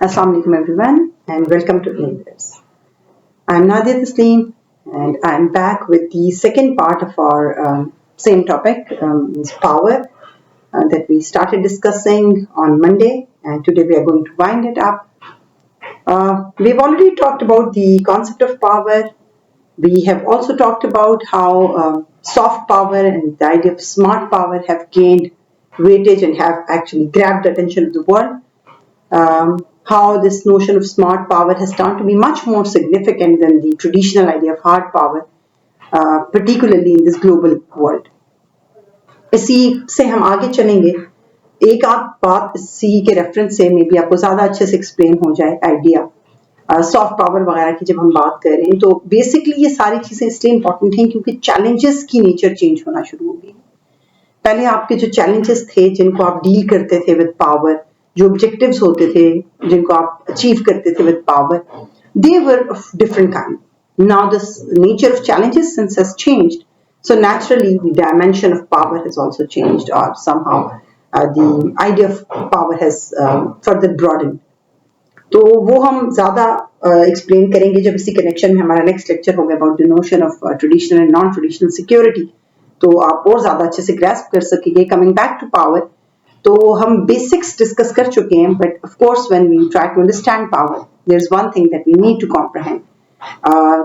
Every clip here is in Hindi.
Assalamu alaikum everyone and welcome to Inverse. I'm Nadia Tasleem and I'm back with the second part of our same topic, is power, that we started discussing on Monday, and today we are going to wind it up. We've already talked about the concept of power. We have also talked about how soft power and the idea of smart power have gained weightage and have actually grabbed the attention of the world. How this notion of smart power has turned to be much more significant than the traditional idea of hard power, particularly in this global world. इसी से हम आगे चलेंगे. एक आध बात इसी के रेफरेंस से मे बी आपको ज़्यादा अच्छे से एक्सप्लेन हो जाए आइडिया. सॉफ्ट पावर वगैरह की जब हम बात कर रहे हैं तो बेसिकली ये सारी चीज़ें इसलिए इंपॉर्टेंट हैं क्योंकि चैलेंजेस की नेचर चेंज होना शुरू हो गई. पहले आपके जो चैलेंजेस थे जिनको आप डील करते थे विद पावर, जो ऑब्जेक्टिव्स होते थे जिनको आप अचीव करते थे with power, they were of different kind. Now the nature of challenges since has changed, so naturally the dimension of power has also changed, or somehow the idea of power has further broadened. तो वो हम ज्यादा एक्सप्लेन करेंगे जब इसी कनेक्शन में हमारा नेक्स्ट लेक्चर होगा about the notion of traditional and non traditional security. तो आप और ज्यादा अच्छे से ग्रैस्प कर सकेंगे. कमिंग बैक टू पावर, तो हम बेसिक्स डिस्कस कर चुके हैं, but of course when we try to understand power there is one thing that we need to comprehend.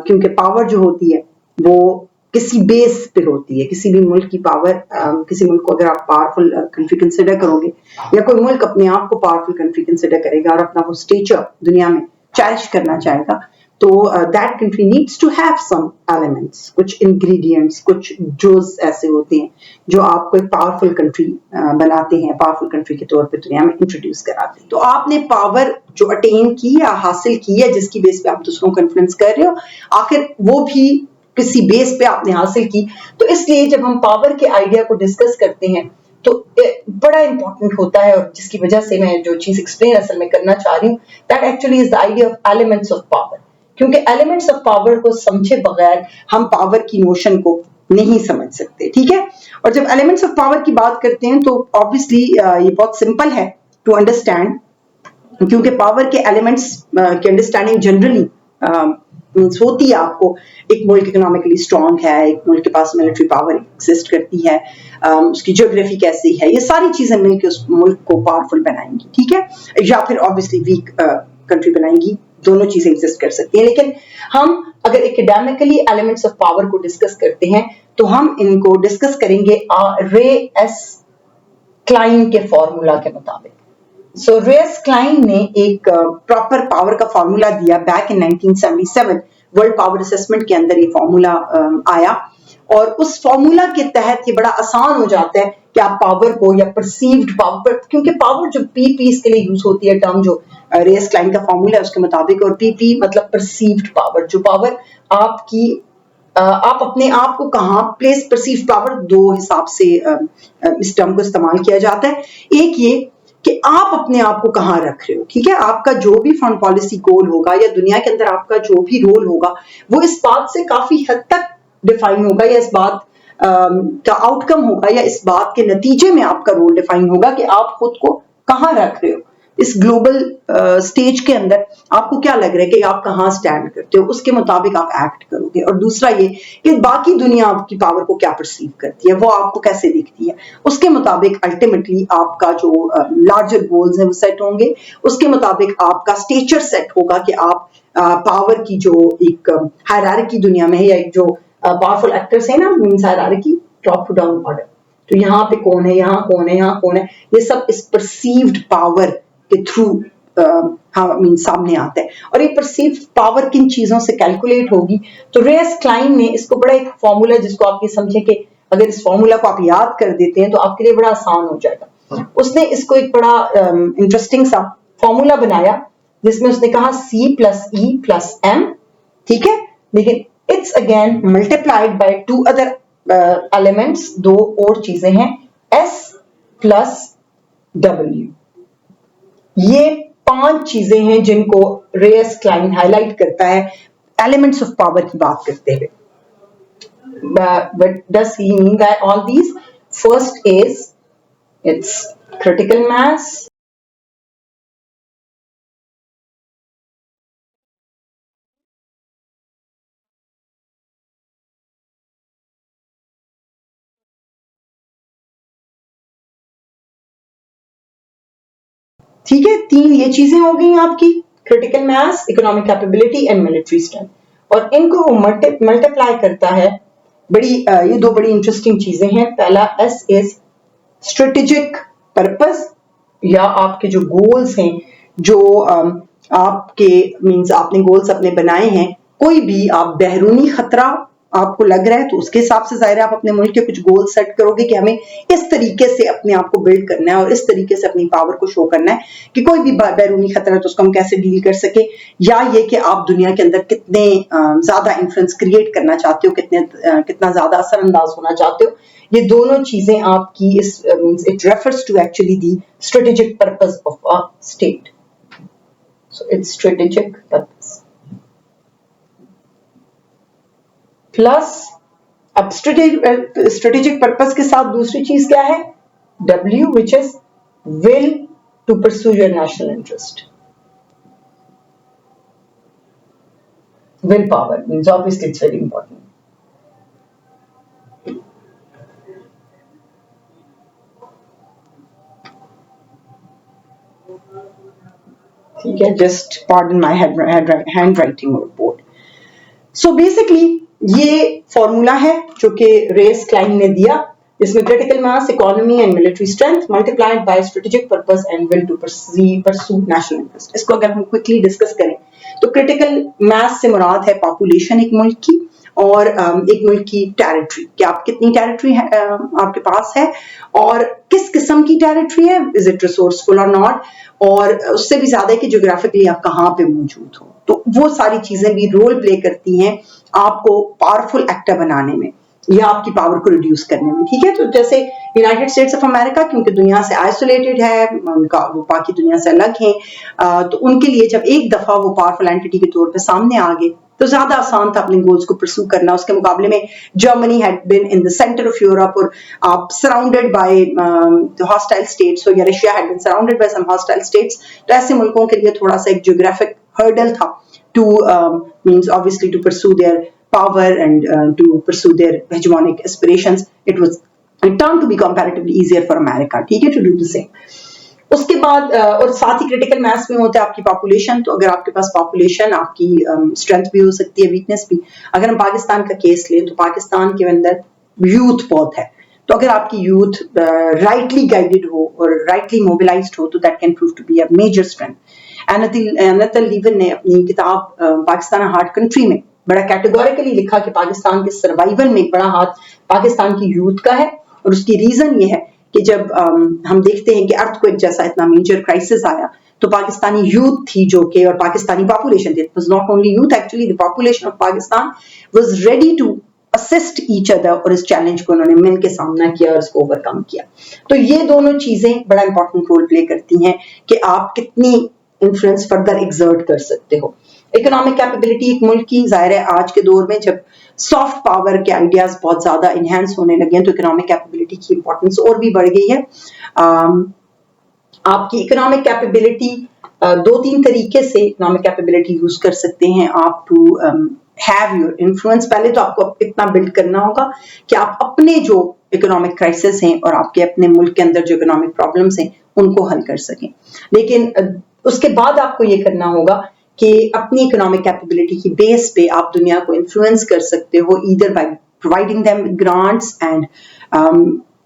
क्योंकि पावर जो होती है वो किसी बेस पे होती है. किसी भी मुल्क की पावर, किसी मुल्क को अगर आप पावरफुल कंट्री कंसिडर करोगे या कोई मुल्क अपने आप को पावरफुल कंट्री कंसिडर करेगा और अपना वो स्टेचर दुनिया में चेरिश करना चाहेगा, तो that country needs to have some elements, कुछ इंग्रेडिएंट्स, कुछ जोज ऐसे होते हैं जो आपको एक पावरफुल कंट्री बनाते हैं, पावरफुल कंट्री के तौर पे दुनिया में इंट्रोड्यूस कराते हैं. तो आपने पावर जो अटेन की या हासिल की है, जिसकी बेस पे आप दूसरों को इन्फ्लुएंस कर रहे हो, आखिर वो भी किसी बेस पे आपने हासिल की. तो इसलिए जब हम पावर के आइडिया को डिस्कस करते हैं तो बड़ा इंपॉर्टेंट होता है, और जिसकी वजह से मैं जो चीज एक्सप्लेन असल में करना चाह रही हूँ, that actually is the idea of elements of power. क्योंकि एलिमेंट्स ऑफ पावर को समझे बगैर हम पावर की नोशन को नहीं समझ सकते. ठीक है. और जब एलिमेंट्स ऑफ पावर की बात करते हैं तो ऑब्वियसली ये बहुत सिंपल है टू अंडरस्टैंड, क्योंकि पावर के एलिमेंट्स की अंडरस्टैंडिंग जनरली मीन्स होती है आपको. एक मुल्क इकोनॉमिकली स्ट्रांग है, एक मुल्क के पास मिलिट्री पावर एग्जिस्ट करती है, उसकी ज्योग्राफी कैसी है, ये सारी चीजें मिलकर उस मुल्क को पावरफुल बनाएंगी. ठीक है. या फिर ऑब्वियसली वीक कंट्री बनाएंगी. दोनों चीजें एग्जिस्ट कर सकती हैं. लेकिन हम अगर एकेडमिकली एलिमेंट्स ऑफ पावर को डिस्कस करते हैं तो हम इनको डिस्कस करेंगे रे एस क्लाइन के फॉर्मूला के मुताबिक. सो रेस क्लाइन ने एक प्रॉपर पावर का फॉर्मूला दिया back in 1977. World power assessment के अंदर ये फॉर्मूला आया, और उस फॉर्मूला के तहत ये बड़ा आसान हो जाता है कि आप पावर को या परसीव्ड पावर, क्योंकि पावर जो पी इसके लिए यूज होती है टर्म जो रेस क्लाइन का फॉर्मूला है उसके मुताबिक, और पी मतलब परसीव्ड पावर, जो पावर आपकी आप अपने आप को कहाँ प्लेस. परसीव्ड पावर दो हिसाब से इस टर्म को इस्तेमाल किया जाता है. एक ये कि आप अपने आप को कहाँ रख रहे हो. ठीक है. आपका जो भी फॉरेन पॉलिसी गोल होगा या दुनिया के अंदर आपका जो भी रोल होगा वो इस बात से काफी हद तक डिफाइन होगा, या इस बात का आउटकम होगा, या इस बात के नतीजे में आपका रोल डिफाइन होगा कि आप खुद को कहाँ रख रहे हो इस ग्लोबल स्टेज के अंदर. आपको क्या लग रहा है कि आप कहाँ स्टैंड करते हो, उसके मुताबिक आप एक्ट करोगे. और दूसरा ये कि बाकी दुनिया आपकी पावर को क्या परसीव करती है, वो आपको कैसे दिखती है, उसके मुताबिक अल्टीमेटली आपका जो लार्जर गोल्स है वो सेट होंगे. उसके मुताबिक आपका स्टेचर सेट होगा कि आप पावर की जो एक हायरार्की दुनिया में है, या एक जो पावरफुल एक्टर्स है ना, means hierarchy top to down order. तो यहाँ पे कौन है, यहाँ कौन है, यहाँ कौन है, ये सब इस परसीव्ड पावर के थ्रू सामने आता है. और ये परसीव्ड पावर किन चीजों से कैलकुलेट होगी. तो रेस क्लाइन ने इसको बड़ा एक फॉर्मूला, जिसको आप ये समझे कि अगर इस फॉर्मूला को आप याद कर देते हैं तो आपके लिए बड़ा आसान हो जाएगा. उसने इसको एक बड़ा इंटरेस्टिंग सा फॉर्मूला बनाया जिसमें उसने कहा C plus E plus M. ठीक है. लेकिन it's again multiplied by two other elements. दो और चीजें हैं, S प्लस W. ये 5 चीजें हैं जिनको रेस क्लाइन हाईलाइट करता है एलिमेंट्स ऑफ पावर की बात करते हुए. But does he mean that all these? First is its critical mass, ठीक है, तीन ये चीजें हो गई आपकी, critical mass, economic capability and military strength, और इनको वो मल्टीप्लाई करता है। ये दो बड़ी इंटरेस्टिंग चीजें हैं। पहला एस इज स्ट्रेटेजिक पर्पस, या आपके जो गोल्स हैं, जो आपके मींस आपने गोल्स अपने बनाए हैं, कोई भी आप बैरूनी खतरा आपको लग रहा है तो उसके हिसाब से जाहिर है आप अपने मुल्क के कुछ गोल सेट करोगे कि हमें इस तरीके से अपने आप को बिल्ड करना है और इस तरीके से अपनी पावर को शो करना है कि कोई भी बैरूनी खतरा है तो उसको हम कैसे डील कर सके, या ये कि आप दुनिया के अंदर कितने ज्यादा इन्फ्लुएंस क्रिएट करना चाहते हो, कितना ज्यादा असरअंदाज होना चाहते हो। ये दोनों चीजें आपकी इस means it refers to actually the strategic purpose of a state. So it's strategic purpose plus, अब स्ट्रेटेजिक पर्पस के साथ दूसरी चीज क्या है, W, which is will to pursue your national interest. Willpower means obviously it's very important. ठीक है, just pardon my handwriting or board. So basically ये फॉर्मूला है जो कि रेस क्लाइन ने दिया, इसमें critical mass, economy and military strength multiplied by strategic purpose and will to pursue national interest. इसको अगर हम क्विकली डिस्कस करें तो क्रिटिकल मास से मुराद है पॉपुलेशन एक मुल्क की, और एक मुल्क की टेरिटरी, कि आप कितनी टेरिटरी आपके पास है और किस किस्म की टेरिटरी है, इज इट रिसोर्सफुल और नॉट, और उससे भी ज्यादा कि ज्योग्राफिकली आप कहाँ पे मौजूद हो। तो वो सारी चीजें भी रोल प्ले करती हैं आपको पावरफुल एक्टर बनाने में या आपकी पावर को रिड्यूस करने में। ठीक है, तो जैसे यूनाइटेड स्टेट्स ऑफ अमेरिका क्योंकि दुनिया से आइसोलेटेड है, उनका वो बाकी दुनिया से अलग है, तो उनके लिए जब एक दफा वो पावरफुल एंटिटी के तौर पे सामने आ गए तो ज्यादा आसान था अपने गोल्स को परस्यू करना। उसके मुकाबले में Germany had been in the centre of Europe, और आप सराउंडेड बाय हॉस्टाइल स्टेट्स, या Russia had been surrounded by some hostile states, तो ऐसे मुल्कों के लिए थोड़ा सा एक ज्योग्राफिक हर्डल था to means obviously to pursue their power and to pursue their hegemonic aspirations. It turned to be comparatively easier for America, ठीक है, to do the same. उसके बाद और साथ ही क्रिटिकल मास में होता है आपकी पॉपुलेशन। तो अगर आपके पास पॉपुलेशन, आपकी स्ट्रेंथ भी हो सकती है, वीकनेस भी। अगर हम पाकिस्तान का केस लें तो पाकिस्तान के अंदर यूथ बहुत है, तो अगर आपकी यूथ राइटली गाइडेड हो और राइटली मोबिलाइज्ड हो तो that can prove to be a major strength. Anatol Lieven ने अपनी किताब पाकिस्तान हार्ड कंट्री में बड़ा कैटेगोरिकली लिखा कि पाकिस्तान के सर्वाइवल में एक बड़ा हाथ पाकिस्तान की यूथ का है, और उसकी रीजन ये है कि जब हम देखते हैं कि अर्थक्वेक जैसा इतना मेजर क्राइसिस आया तो पाकिस्तानी यूथ थी जो कि, और पाकिस्तानी पॉपुलेशन थी, it was not only youth, actually the population of Pakistan was ready to assist each other, और इस चैलेंज को उन्होंने मिल के सामना किया और इसको ओवरकम किया। तो ये दोनों चीजें बड़ा इंपॉर्टेंट रोल प्ले करती हैं कि आप कितनी इन्फ्लुएंस फर्दर एग्जर्ट कर सकते हो। इकोनॉमिक कैपेबिलिटी एक मुल्क की, जाहिर है आज के दौर में जब सॉफ्ट पावर के आइडियाज बहुत ज्यादा इनहेंस होने लगे हैं तो इकोनॉमिक कैपेबिलिटी की इंपॉर्टेंस और भी बढ़ गई है। आपकी इकोनॉमिक कैपेबिलिटी दो तीन तरीके से इकोनॉमिक कैपेबिलिटी यूज कर सकते हैं आप टू हैव योर इन्फ्लुएंस। पहले तो आपको इतना बिल्ड करना होगा कि आप अपने जो इकोनॉमिक क्राइसिस हैं और आपके अपने मुल्क के अंदर जो इकोनॉमिक प्रॉब्लम्स हैं उनको हल कर सकें, लेकिन उसके बाद आपको ये करना होगा कि अपनी इकोनॉमिक कैपेबिलिटी की बेस पे आप दुनिया को इन्फ्लुएंस कर सकते हो, either by providing them grants and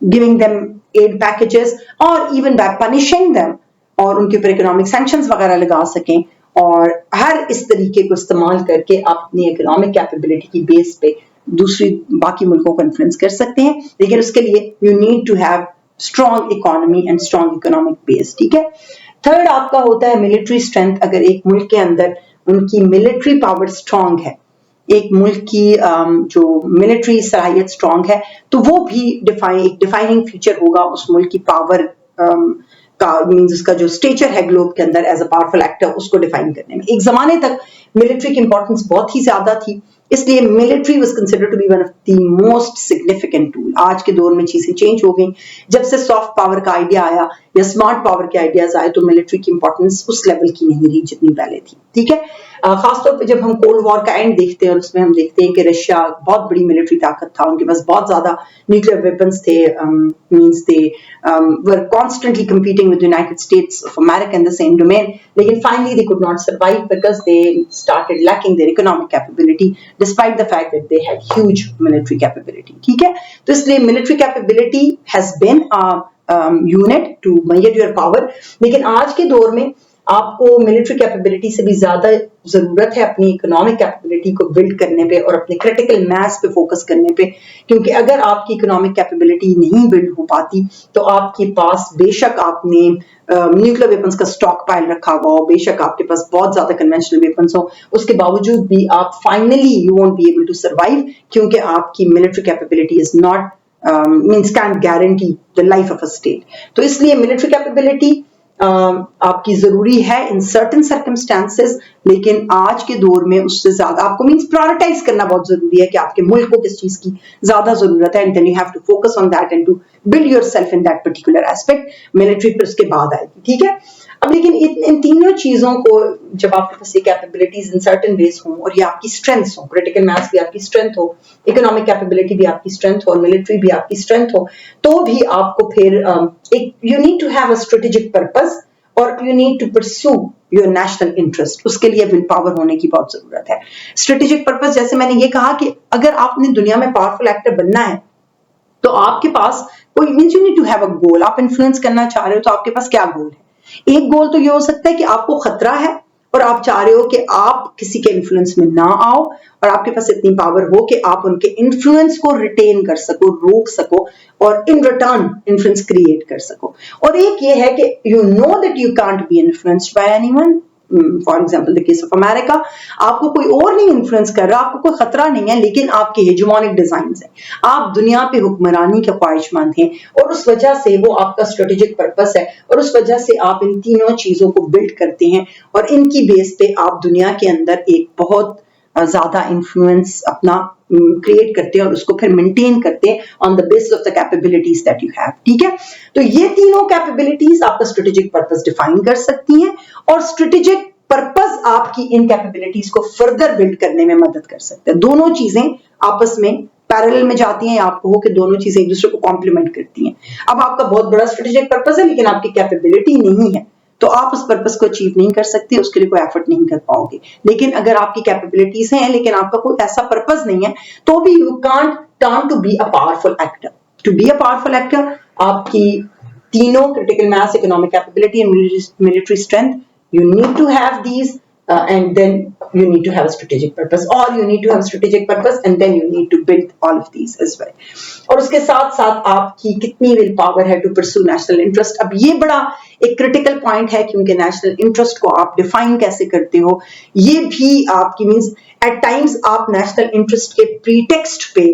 giving them aid packages, और इवन बाय पनिशिंग देम, और उनके ऊपर इकोनॉमिक सैंक्शंस वगैरह लगा सकें, और हर इस तरीके को इस्तेमाल करके आप अपनी इकोनॉमिक कैपेबिलिटी की बेस पे दूसरी बाकी मुल्कों को इन्फ्लुएंस कर सकते हैं। लेकिन उसके लिए you need to have strong economy and strong economic base. ठीक है, थर्ड आपका होता है मिलिट्री स्ट्रेंथ। अगर एक मुल्क के अंदर उनकी मिलिट्री पावर स्ट्रांग है, एक मुल्क की जो मिलिट्री सलाहियत स्ट्रांग है, तो वो भी एक डिफाइनिंग फीचर होगा उस मुल्क की पावर का, मींस उसका जो स्टेचर है ग्लोब के अंदर एज अ पावरफुल एक्टर, उसको डिफाइन करने में। एक जमाने तक मिलिट्री की इंपॉर्टेंस बहुत ही ज्यादा थी, इसलिए military was considered to be one of the most significant tool. आज के दौर में चीजें चेंज हो गई, जब से सॉफ्ट पावर का आइडिया आया या स्मार्ट पावर के आइडियाज आए तो मिलिट्री की इंपॉर्टेंस उस लेवल की नहीं रही जितनी पहले थी। ठीक है, खासतौर पे जब हम कोल्ड वॉर का एंड देखते हैं और उसमें हम देखते हैं कि रशिया बहुत बड़ी मिलिट्री ताकत था, उनके पास बहुत ज्यादा न्यूक्लियर वेपन्स थे, means they were constantly competing with the United States of America in the same domain. लेकिन finally they could not survive because they started lacking their economic capability despite the fact that they had huge military capability. ठीक है, तो इसलिए military capability has been a unit to measure your power. लेकिन आज के दौर में आपको मिलिट्री कैपेबिलिटी से भी ज्यादा जरूरत है अपनी इकोनॉमिक कैपेबिलिटी को बिल्ड करने पे और अपने क्रिटिकल मास पे फोकस करने पे, क्योंकि अगर आपकी इकोनॉमिक कैपेबिलिटी नहीं बिल्ड हो पाती तो आपके पास बेशक आपने न्यूक्लियर वेपन्स का स्टॉक पाइल रखा हुआ हो, बेशक आपके पास बहुत ज्यादा कन्वेंशनल वेपन्स हो, उसके बावजूद भी आप finally you won't be able to survive, क्योंकि आपकी military capability is not means can guarantee the life of a state. तो इसलिए मिलिट्री कैपेबिलिटी आपकी जरूरी है इन सर्टेन सर्कमस्टांसेस, लेकिन आज के दौर में उससे ज्यादा आपको मींस प्रायोरिटाइज करना बहुत जरूरी है कि आपके मुल्क को किस चीज की ज्यादा जरूरत है, and then you have to focus on that and to build yourself in that particular aspect. Military फिर उसके बाद आएगी, ठीक है। अब लेकिन इन तीनों चीजों को जब आपके पास ये कैपेबिलिटीज इन सर्टेन वेज हो और ये आपकी स्ट्रेंथ्स हो, क्रिटिकल मास भी आपकी स्ट्रेंथ हो, इकोनॉमिक कैपेबिलिटी भी आपकी स्ट्रेंथ हो और मिलिट्री भी आपकी स्ट्रेंथ हो, तो भी आपको फिर एक you need to have a strategic purpose और you need to pursue your national interest. उसके लिए विल पावर होने की बहुत जरूरत है। स्ट्रेटेजिक पर्पस, जैसे मैंने ये कहा कि अगर आपने दुनिया में पावरफुल एक्टर बनना है तो आपके पास कोई means you need to have a goal. आप इन्फ्लुएंस करना चाह रहे हो तो आपके पास क्या गोल है? एक गोल तो ये हो सकता है कि आपको खतरा है और आप चाह रहे हो कि आप किसी के इन्फ्लुएंस में ना आओ और आपके पास इतनी पावर हो कि आप उनके इन्फ्लुएंस को रिटेन कर सको, रोक सको और इन रिटर्न इन्फ्लुएंस क्रिएट कर सको। और एक ये है कि you know that you can't be influenced by anyone, for example the case of America, आपको कोई और नहीं इन्फ्लुएंस कर रहा, आपको कोई खतरा नहीं है, लेकिन आपके हेजेमोनिक डिजाइन्स हैं, आप दुनिया पे हुक्मरानी के ख्वाहिशमंद हैं और उस वजह से वो आपका स्ट्रेटेजिक पर्पस है और उस वजह से आप इन तीनों चीजों को बिल्ड करते हैं और इनकी बेस पे आप दुनिया के अंदर एक बहुत ज्यादा इन्फ्लुएंस अपना क्रिएट करते हैं और उसको फिर मेंटेन करते हैं on the basis of the capabilities that you have. ठीक है, तो ये तीनों कैपेबिलिटीज आपका स्ट्रेटेजिक पर्पस डिफाइन कर सकती हैं और स्ट्रेटेजिक पर्पस आपकी इन कैपेबिलिटीज को फर्दर बिल्ड करने में मदद कर सकते हैं। दोनों चीजें आपस में पैरेलल में जाती हैं, आपको हो कि दोनों चीजें एक दूसरे को कॉम्प्लीमेंट करती हैं। अब आपका बहुत बड़ा स्ट्रेटेजिक पर्पस है लेकिन आपकी कैपेबिलिटी नहीं है तो आप उस पर्पस को अचीव नहीं कर सकते, उसके लिए कोई एफर्ट नहीं कर पाओगे। लेकिन अगर आपकी कैपेबिलिटीज हैं लेकिन आपका कोई ऐसा पर्पस नहीं है तो भी you can't turn to be a powerful actor. To be a powerful actor आपकी तीनों critical mass, economic capability and military strength, you need to have these and then you need to have a strategic purpose, or you need to have a strategic purpose and then you need to build all of these as well। और उसके साथ साथ आपकी कितनी विल पावर है टू परस्यू नेशनल इंटरेस्ट। अब ये बड़ा एक क्रिटिकल पॉइंट है क्योंकि नेशनल इंटरेस्ट को आप डिफाइन कैसे करते हो ये भी आपकी मींस एट टाइम्स आप नेशनल इंटरेस्ट के प्रीटेक्स्ट पे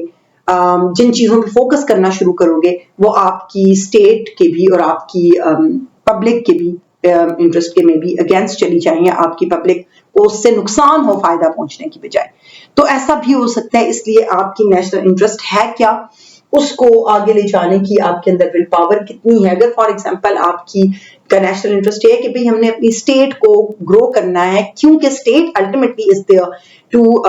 जिन चीजों पे फोकस करना शुरू करोगे वो आपकी स्टेट के भी और आपकी पब्लिक के भी इंटरेस्ट के में भी अगेंस्ट चली जाएंगे, आपकी पब्लिक को उससे नुकसान हो फायदा पहुंचने की बजाय। तो ऐसा भी हो सकता है, इसलिए आपकी नेशनल इंटरेस्ट है क्या, उसको आगे ले जाने की आपके अंदर विल पावर कितनी है। अगर फॉर एग्जांपल आपकी का नेशनल इंटरेस्ट है कि भाई हमने अपनी स्टेट को ग्रो करना है क्योंकि state ultimately is there to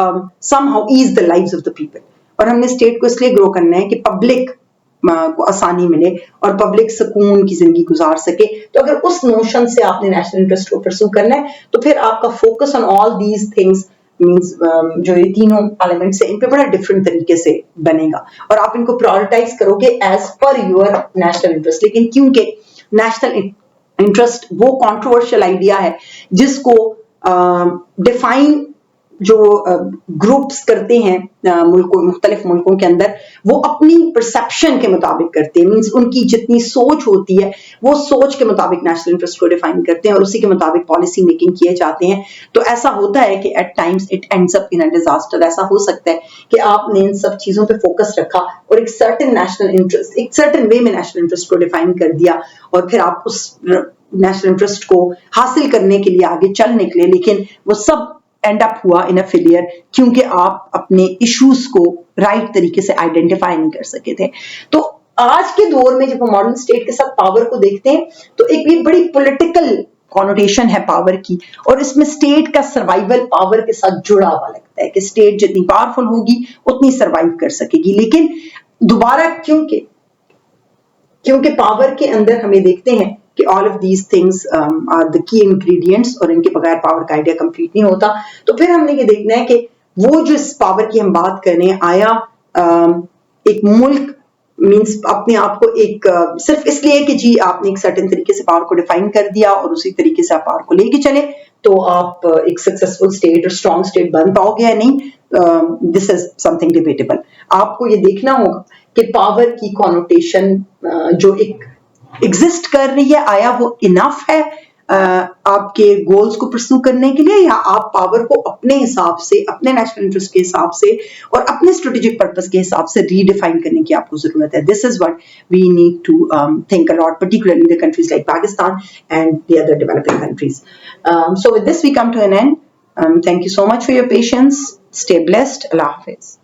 somehow ease the lives of the people, और हमने स्टेट को इसलिए ग्रो करना है कि पब्लिक को आसानी मिले और पब्लिक सुकून की जिंदगी गुजार सके। तो अगर उस नोशन से आपने नेशनल इंटरेस्ट को परस्यू करना है तो फिर आपका focus on all these things means जो ये तीनों एलिमेंट्स हैं इन पे बड़ा डिफरेंट तरीके से बनेगा और आप इनको प्रायोरिटाइज करोगे as per your national interest. लेकिन क्योंकि नेशनल इंटरेस्ट वो कंट्रोवर्शियल आइडिया है जिसको डिफाइन जो ग्रुप्स करते हैं मुख्तलिफ मुल्कों के अंदर, वो अपनी परसेप्शन के मुताबिक करते हैं, मींस उनकी जितनी सोच होती है वो सोच के मुताबिक नेशनल इंटरेस्ट को डिफाइन करते हैं और उसी के मुताबिक पॉलिसी मेकिंग किए जाते हैं। तो ऐसा होता है कि at times it ends up in a disaster. ऐसा हो सकता है कि आपने इन सब चीजों पे फोकस रखा और एक सर्टेन नेशनल इंटरेस्ट, एक सर्टेन वे में नेशनल इंटरेस्ट को डिफाइन कर दिया और फिर आप उस नेशनल इंटरेस्ट को हासिल करने के लिए आगे चल निकले, लेकिन वो सब एंड अप हुआ इन अ फेलियर क्योंकि आप अपने इश्यूज को राइट तरीके से आइडेंटिफाई नहीं कर सके थे। तो आज के दौर में जब हम मॉडर्न स्टेट के साथ पावर को देखते हैं तो एक ये बड़ी पॉलिटिकल कॉनोटेशन है पावर की, और इसमें स्टेट का सर्वाइवल पावर के साथ जुड़ा हुआ लगता है कि स्टेट जितनी पावरफुल होगी उतनी सर्वाइव कर सकेगी। लेकिन दोबारा क्योंकि पावर के अंदर हमें देखते हैं कि all of these things are the key ingredients, और इनके बगैर पावर का आइडिया कंप्लीट नहीं होता। तो फिर हमने ये देखना है कि वो जो इस पावर की हम बात कर रहे हैं, आया एक मुल्क मीन्स अपने आप को एक सिर्फ इसलिए कि जी आपने एक सर्टेन तरीके से पावर को डिफाइन कर दिया और उसी तरीके से आप पावर को लेके चले तो आप एक सक्सेसफुल स्टेट और स्ट्रॉन्ग स्टेट बन पाओगे या नहीं, दिस इज समथिंग डिबेटेबल। आपको ये देखना होगा कि पावर की कॉनोटेशन जो एक एग्जिस्ट कर रही है, आया वो इनफ है आपके गोल्स को परस्यू करने के लिए, या आप पावर को अपने हिसाब से, अपने नेशनल इंटरेस्ट के हिसाब से और अपने स्ट्रेटेजिक पर्पस के हिसाब से रीडिफाइन करने की आपको जरूरत है। This is what we need to think a lot, particularly the countries like Pakistan and the other developing countries. So with this we come to an end. Thank you so much for your patience. Stay blessed. Allah Hafiz.